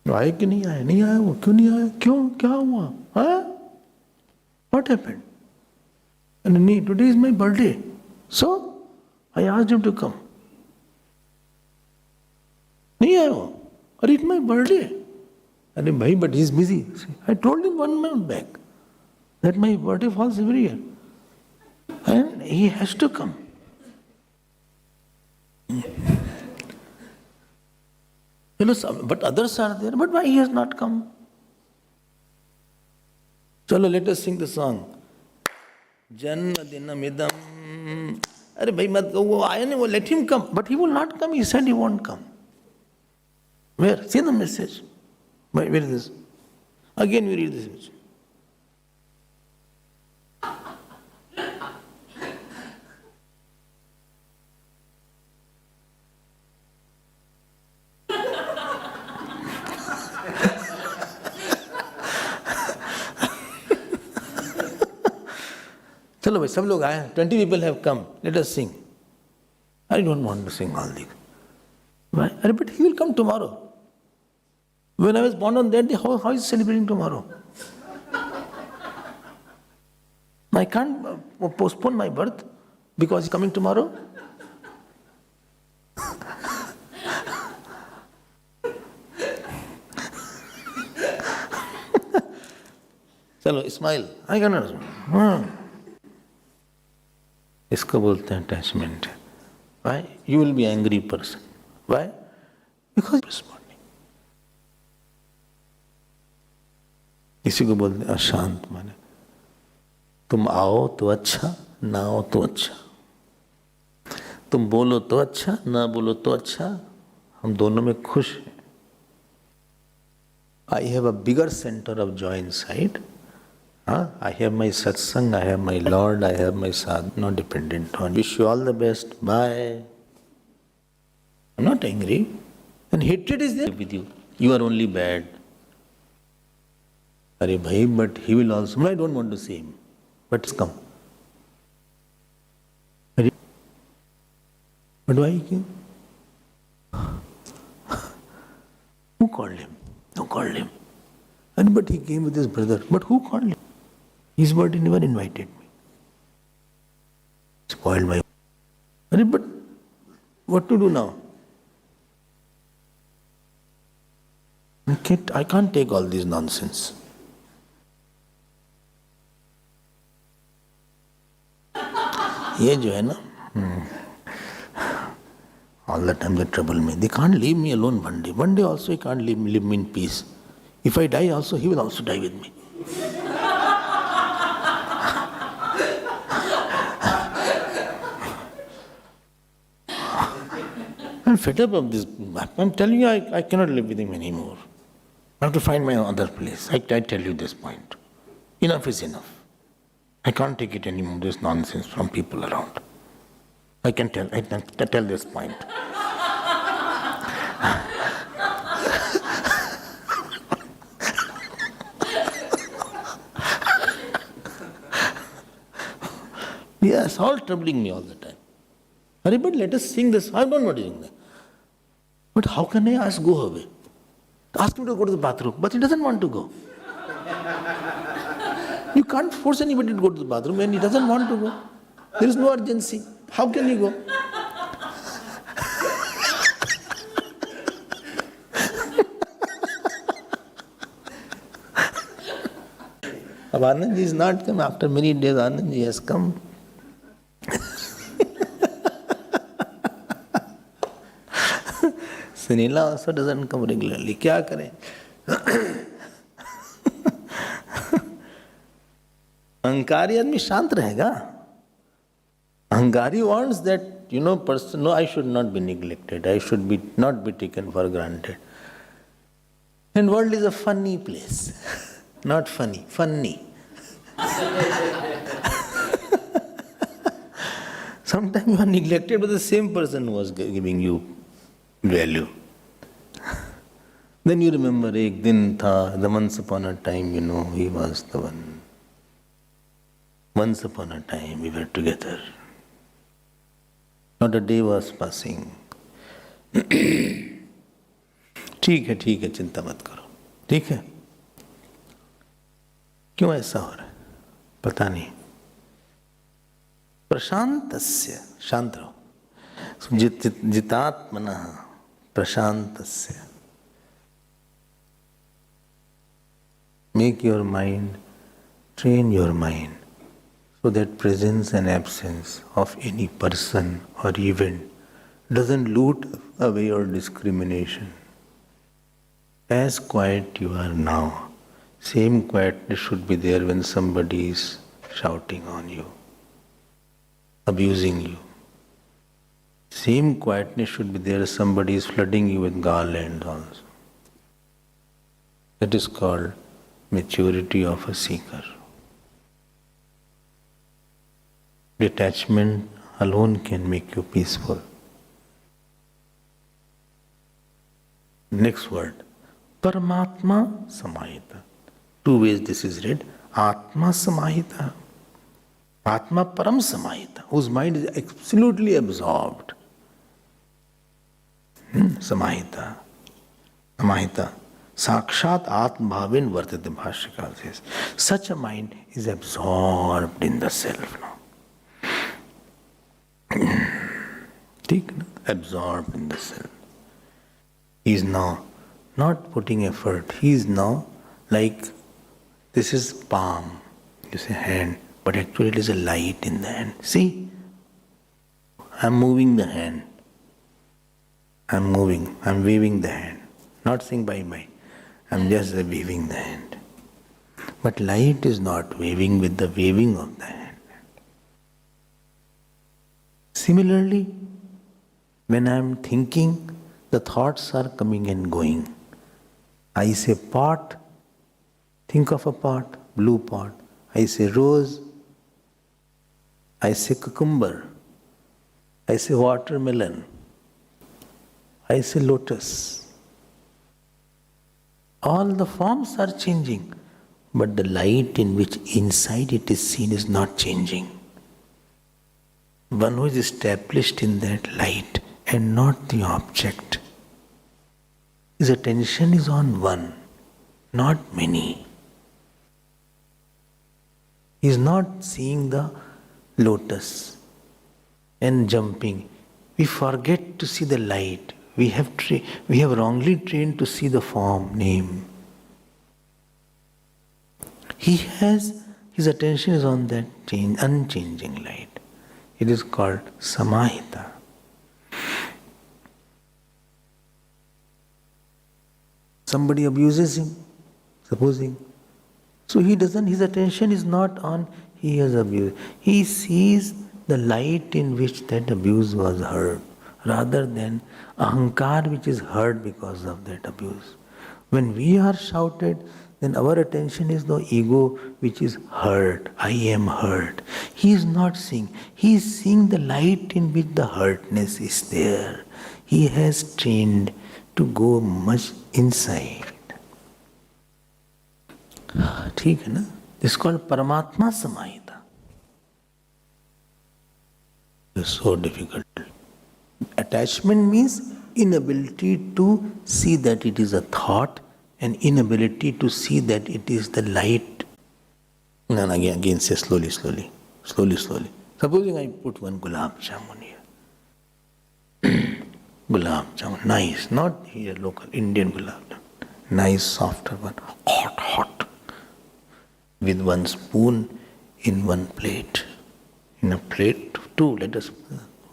आए कि नहीं आए, नहीं आया वो, क्यों नहीं आया, क्यों, क्या हुआ, हाँ? What happened? And today is my birthday, so I asked him to come. नहीं आया वो, अरे it's my birthday. अरे भाई, but he's busy. I told him 1 month back that my birthday falls every year, and he has to come. But others are there. But why he has not come? Chalo, let us sing the song. Janmadinam idam. Arey bhai, mat wo aaya nahi, wo let him come. But he will not come. He said he won't come. Where? See the message. Where is this? Again we read this message. चलो भाई, सब लोग आए, 20 people have come, let us sing. I don't want to sing all these. Why? But he will come tomorrow. When I was born on that day, how is he celebrating tomorrow? I can't postpone my birth because he's coming tomorrow. चलो, smile. I cannot. इसको बोलते हैं attachment. Why? You will be an angry person. Why? Because responding. इसी को बोलते हैं अशांत माने. तुम आओ तो अच्छा, ना आओ तो अच्छा. तुम बोलो तो अच्छा, ना बोलो तो अच्छा. हम दोनों में खुश हैं. I have a bigger center of joy inside. I have my satsang, I have my Lord, I have my sadhana dependent on. Wish you all the best. Bye. I'm not angry. And hatred is there with you. You are only bad. Arey bhai, but he will also. I don't want to see him. But it's come. But why? Who called him? Who called him? But he came with his brother. But who called him? His birthday never invited me. Spoiled my. But what to do now? I can't take all this nonsense. ये जो है ना, all the time they trouble me. They can't leave me alone one day. One day also he can't leave me in peace. If I die also, he will also die with me. I'm fed up of this. I'm telling you, I cannot live with him anymore. I have to find my other place. I tell you this point. Enough is enough. I can't take it anymore, this nonsense from people around. I tell this point. Yes, all troubling me all the time. But let us sing this. I don't want to sing that. But how can I ask go away? Ask him to go to the bathroom, but he doesn't want to go. You can't force anybody to go to the bathroom when he doesn't want to go. There is no urgency. How can he go? Anandji is not come. After many days, Anandji has come. Sunila also doesn't come regularly. क्या करें? अहंकारी आदमी शांत रहेगा. Ahankari wants that, person, no, I should not be neglected. I should not be taken for granted. And world is a funny place. Not funny, funny. Sometimes you are neglected by the same person who was giving you value. Then you remember, ek din tha, the once upon a time, he was the one. Once upon a time we were together. Not a day was passing. ठीक है, चिंता मत करो, ठीक है? क्यों ऐसा हो रहा है? पता नहीं. प्रशांतस्य, शांत रहो. जितात्मनः प्रशांतस्य. Make your mind, train your mind, so that presence and absence of any person or event doesn't loot away your discrimination. As quiet you are now, same quietness should be there when somebody is shouting on you, abusing you. Same quietness should be there as somebody is flooding you with garlands also. That is called maturity of a seeker. Detachment alone can make you peaceful. Next word, Paramatma Samahita. Two ways this is read. Atma Samahita. Atma Param Samahita, whose mind is absolutely absorbed. Samahita. Samahita. Sakshat Atma Bhavin Vartate Bhashyakar says. Such a mind is absorbed in the self now. Absorbed in the self. He is now not putting effort. He is now like, this is palm, you say hand, but actually it is a light in the hand. See, I am moving the hand. I am waving the hand. Not saying bye-bye. I am just waving the hand. But light is not waving with the waving of the hand. Similarly, when I am thinking, the thoughts are coming and going. I say pot, think of a pot, blue pot. I say rose, I say cucumber, I say watermelon, I say lotus. All the forms are changing, but the light in which inside it is seen is not changing. One who is established in that light and not the object. His attention is on one, not many. He is not seeing the lotus and jumping. We forget to see the light. We have wrongly trained to see the form, name. His attention is on that unchanging light. It is called Samahita. Somebody abuses him, supposing. So his attention is not on he has abused. He sees the light in which that abuse was heard, rather than ahankar which is heard because of that abuse. When we are shouted, then our attention is the ego which is heard. I am heard. He is not seeing. He is seeing the light in which the hurtness is there. He has trained to go much inside. ठीक है ना? This is called Paramatma Samahita. It's so difficult. Attachment means inability to see that it is a thought and inability to see that it is the light. And again say slowly. Supposing I put one gulab jamun here. Gulab jamun, nice, not here local, Indian gulab jamun. Nice, softer one, hot. With one spoon in one plate. In a plate, two, let us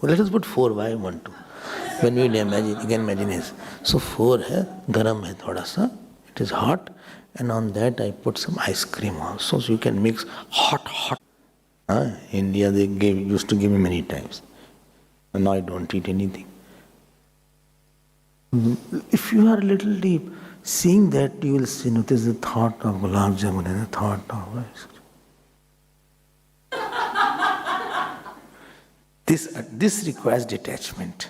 put 4, why 1, 2? When we imagine, you can imagine this. So 4 hai, garam hai thoda sa, it is hot, and on that I put some ice cream also, so you can mix hot. India used to give me many times. And now I don't eat anything. If you are a little deep, Seeing that, you will see, notice the thought of gulab jamun and the thought of ice cream. This requires detachment.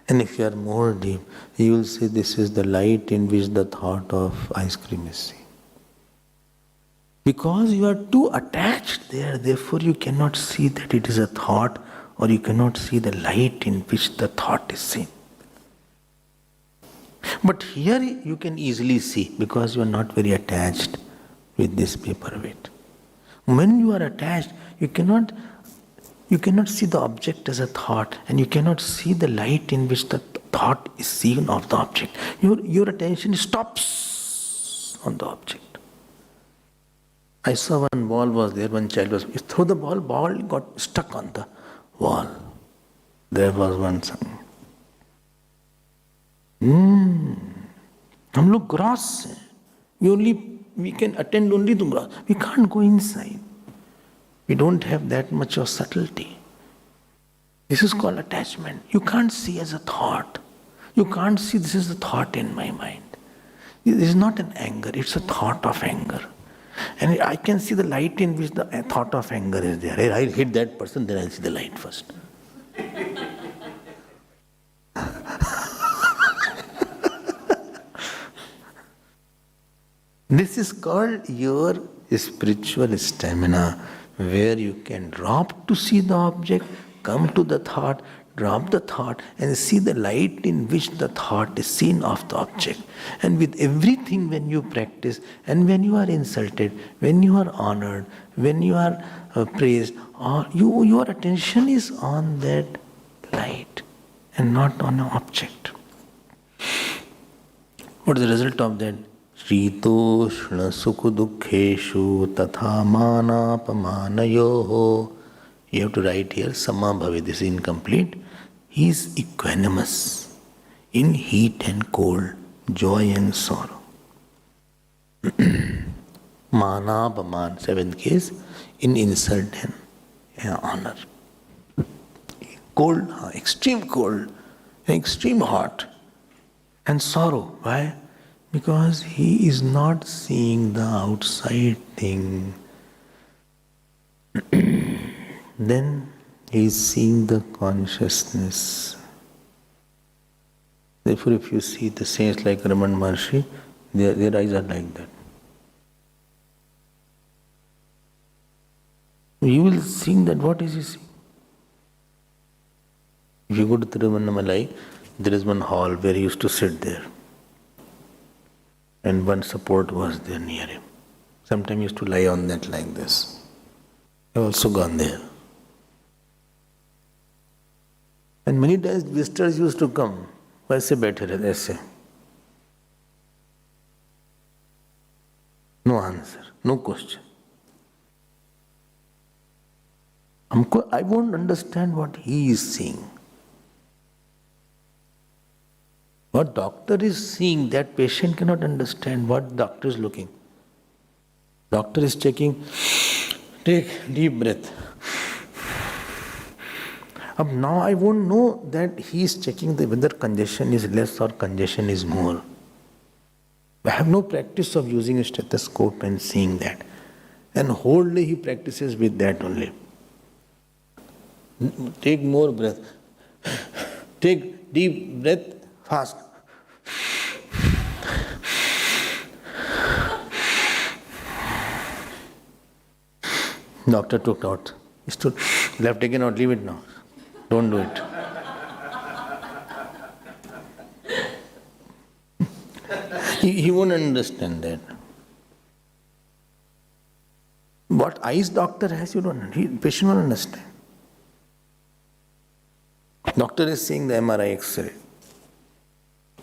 And if you are more deep, you will see this is the light in which the thought of ice cream is seen. Because you are too attached there, therefore you cannot see that it is a thought, or you cannot see the light in which the thought is seen. But here you can easily see, because you are not very attached with this paperweight. When you are attached, you cannot see the object as a thought, and you cannot see the light in which the thought is seen of the object. Your attention stops on the object. I saw one ball was there, one child was, he threw the ball got stuck on the wall. There was one son. हम लोग gross हैं. We can attend only to gross. We can't go inside. We don't have that much of subtlety. This is called attachment. You can't see as a thought. You can't see this is a thought in my mind. This is not an anger, it's a thought of anger. And I can see the light in which the thought of anger is there. I'll hit that person, then I'll see the light first. This is called your spiritual stamina, where you can drop to see the object, come to the thought, drop the thought, and see the light in which the thought is seen of the object. And with everything, when you practice, and when you are insulted, when you are honored, when you are praised, your attention is on that light and not on an object. What is the result of that? Shitoshna sukha dukkheshu tatha manapamanayoho. You have to write here, samabhavi, this is incomplete. He is equanimous in heat and cold, joy and sorrow. Manapaman, seventh case, in insult and honor. Cold, extreme cold, extreme hot, and sorrow. Why? Because he is not seeing the outside thing. Then he is seeing the consciousness. Therefore, if you see the saints like Raman Maharshi, their eyes are like that. You will see that what is he seeing? If you go to Tiruvannamalai, there is one hall where he used to sit there. And one support was there near him. Sometimes he used to lie on that like this. I have also gone there. And many times visitors used to come. वैसे बैठे रहते ऐसे. No answer, no question. I won't understand what he is seeing. What doctor is seeing, that patient cannot understand what doctor is looking. Doctor is checking, take deep breath. Now I won't know that he is checking whether congestion is less or congestion is more. I have no practice of using a stethoscope and seeing that. And whole day he practices with that only. Take more breath. Take deep breath fast. Doctor took out. He stood, left again out, leave it now. Don't do it. He won't understand that. What eyes doctor has, you don't understand. Patient won't understand. Doctor is seeing the MRI X-ray.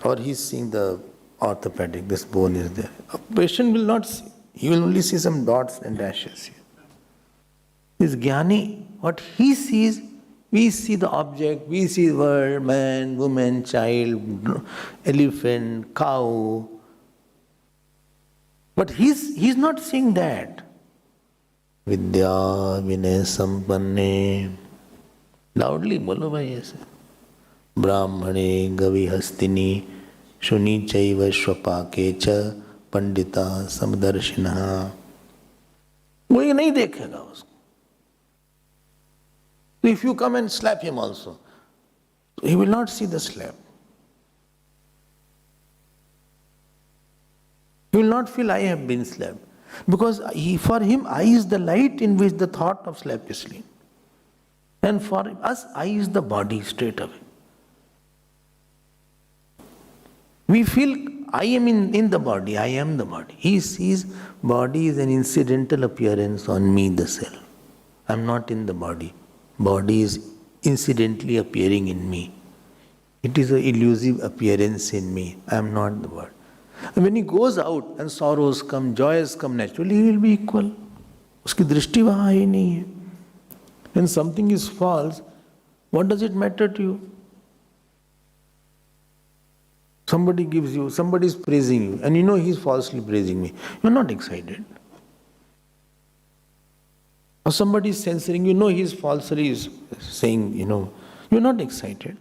Or he is seeing the orthopedic, this bone is there. A patient will not see. He will only see some dots and dashes here. This Jnani, what he sees, we see the object, we see the world, man, woman, child, elephant, cow. But he's not seeing that. Vidya vinay sampanne. Loudly bolo bhai aise. Brahmane gavi hastini शुनि चैव स्वपाके च पंडिता समदर्शिनः। वो ये नहीं देखेगा उसको। If you come and slap him also, he will not see the slap. He will not feel I have been slapped. Because for him, I is the light in which the thought of slap is seen. And for us, I is the body straight away. We feel I am in the body, I am the body. He sees body is an incidental appearance on me, the self. I am not in the body. Body is incidentally appearing in me. It is an elusive appearance in me. I am not the body. And when he goes out and sorrows come, joys come, naturally he will be equal. उसकी दृष्टि वहाँ ही नहीं है. When something is false, what does it matter to you? Somebody gives you, somebody is praising you, and you know he is falsely praising me. You are not excited. Or somebody is censoring, you know he is falsely saying, you are not excited.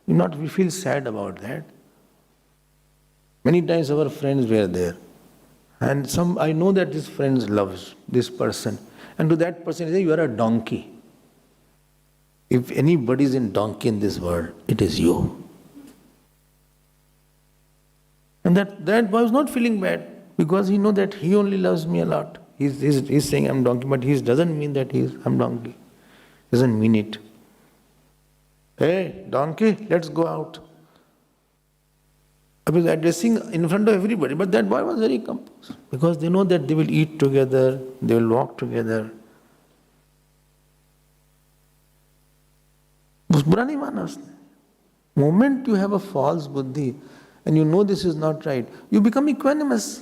We feel sad about that. Many times our friends were there, and I know that this friend loves this person, and to that person, they say, you are a donkey. If anybody is in donkey in this world, it is you. And that boy is not feeling bad, because he knows that he only loves me a lot. He's saying I'm donkey, but he doesn't mean that I'm donkey. Doesn't mean it. Hey, donkey, let's go out. I was addressing in front of everybody, but that boy was very composed, because they know that they will eat together, they will walk together. बुरा नहीं माना उसने. Moment you have a false buddhi and you know this is not right, you become equanimous.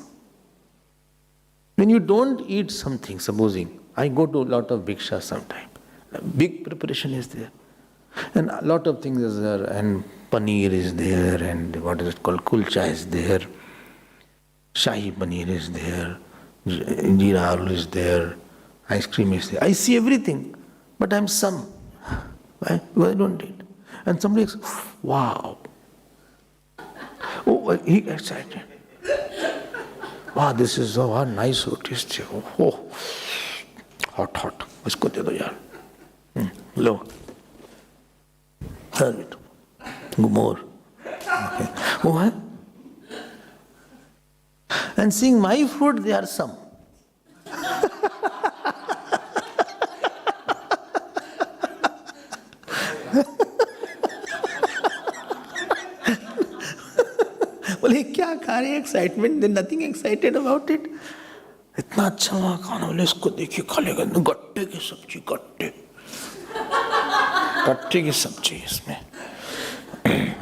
When you don't eat something, supposing I go to a lot of bhiksha sometime, big preparation is there, and a lot of things is there, and paneer is there, and what is it called, kulcha is there, shahi paneer is there, jeera aloo is there, ice cream is there. I see everything, but I'm some. Why? Because I don't eat. And somebody says, wow. Oh, he excited. Wow, this is so nice, so tasty. Oh, hot. Isko de do yaar. Lo. Serve it. Go more. Okay. Oh, and seeing my food, they are some. बोले क्या खा रहे, excitement, nothing excited about it. इतना अच्छा वहाँ खाना, बोले इसको देखिए खा लेगा. गट्टे की सब्जी, गट्टे की सब्जी इसमें.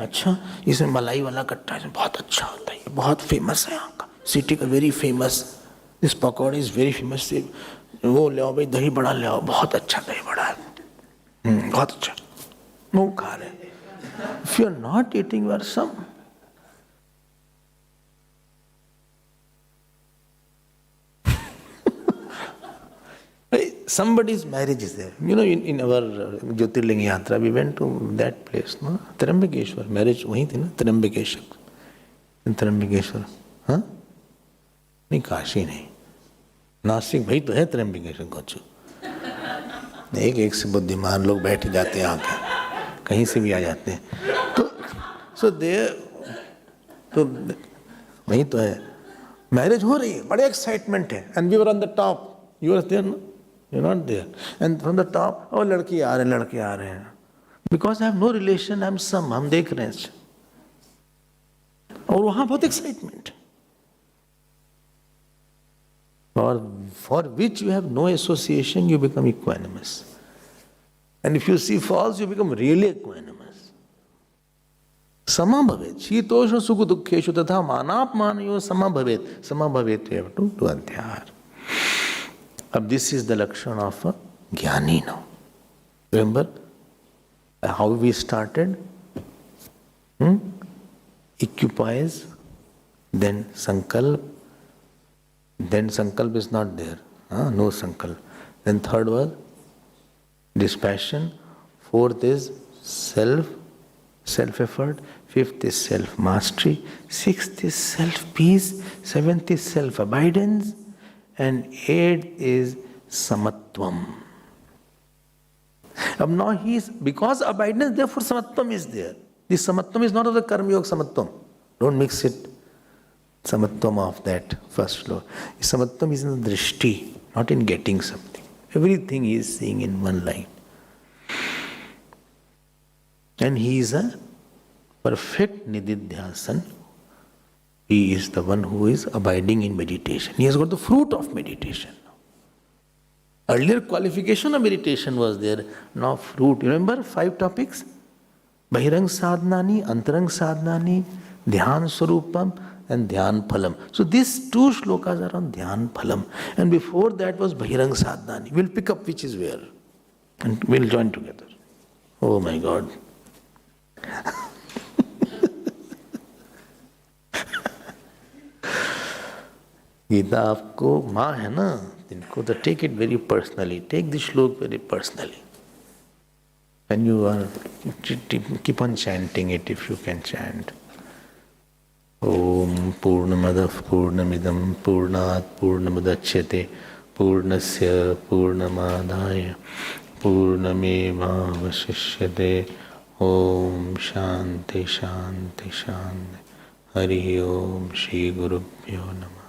अच्छा, इसमें मलाई वाला गट्टा है, बहुत अच्छा होता है, ये बहुत फेमस है यहाँ का, सिटी का वेरी फेमस. दिस पकौड़े इज वेरी फेमस. वो ले आओ भाई, दही बड़ा ले आओ, बहुत अच्छा दही बड़ा है, बहुत अच्छा. वो खा रहे. If you are not eating, you are some. Somebody's marriage is there. In our Jyotirling Yatra, we went to that place, no? Trambakeshwar. Marriage वहीं थी ना, Trambakeshwar. In Trambakeshwar. हाँ? नहीं, काशी नहीं. नासिक भाई तो है Trambakeshwar कोचू. एक से बुद्धिमान लोग बैठ जाते हैं आके, कहीं से भी आ जाते हैं. तो वहीं तो है. मैरिज हो रही है, बड़े एक्साइटमेंट है. And we were on the top. You were there, no? You're not there. And from the top, oh, लड़की आ रहे हैं. Because I have no relation, I'm some, हम देख रहे हैं. और वहाँ बहुत excitement. For which you have no association, you become equanimous. And if you see false, you become really equanimous. Sama bhavet. Shitosha sukha dukkheshu tatha manapmanayo sama bhavet. Sama bhavet, you have to do adhyar. This is the lakshana of a jnani now. Remember how we started? Equipoise, then sankalp. Then sankalp is not there. No sankalp. Then third was dispassion. Fourth is self self-effort. Fifth is self-mastery. Sixth is self-peace. Seventh is self-abidance. And eighth is samatvam. Now he is, because abidance, therefore samatvam is there. This samatvam is not of the karma yoga samatvam. Don't mix it. Samatvam of that first law. Samatvam is in the drishti, not in getting something. Everything he is seeing in one line. And he is a perfect nididhyasan. He is the one who is abiding in meditation. He has got the fruit of meditation. Earlier qualification of meditation was there, now fruit. You remember 5 topics? Bahirang sadhnani, antarang sadhnani, dhyan swarupam and dhyan phalam. So these 2 shlokas are on dhyan phalam. And before that was bahirang sadhnani. We'll pick up which is where. And we'll join together. Oh my God. Gita आपको माँ है ना, इनको तो take it very personally. Take this shlok very personally. And you are, keep on chanting it if you can chant. Om Purnamadah Purnamidam Purnat Purnamudachyate Purnasya Purnamadaya Purnameva Vasishyate. Om Shanti Shanti Shanti. Hari Om Shri Gurubhyo Namah.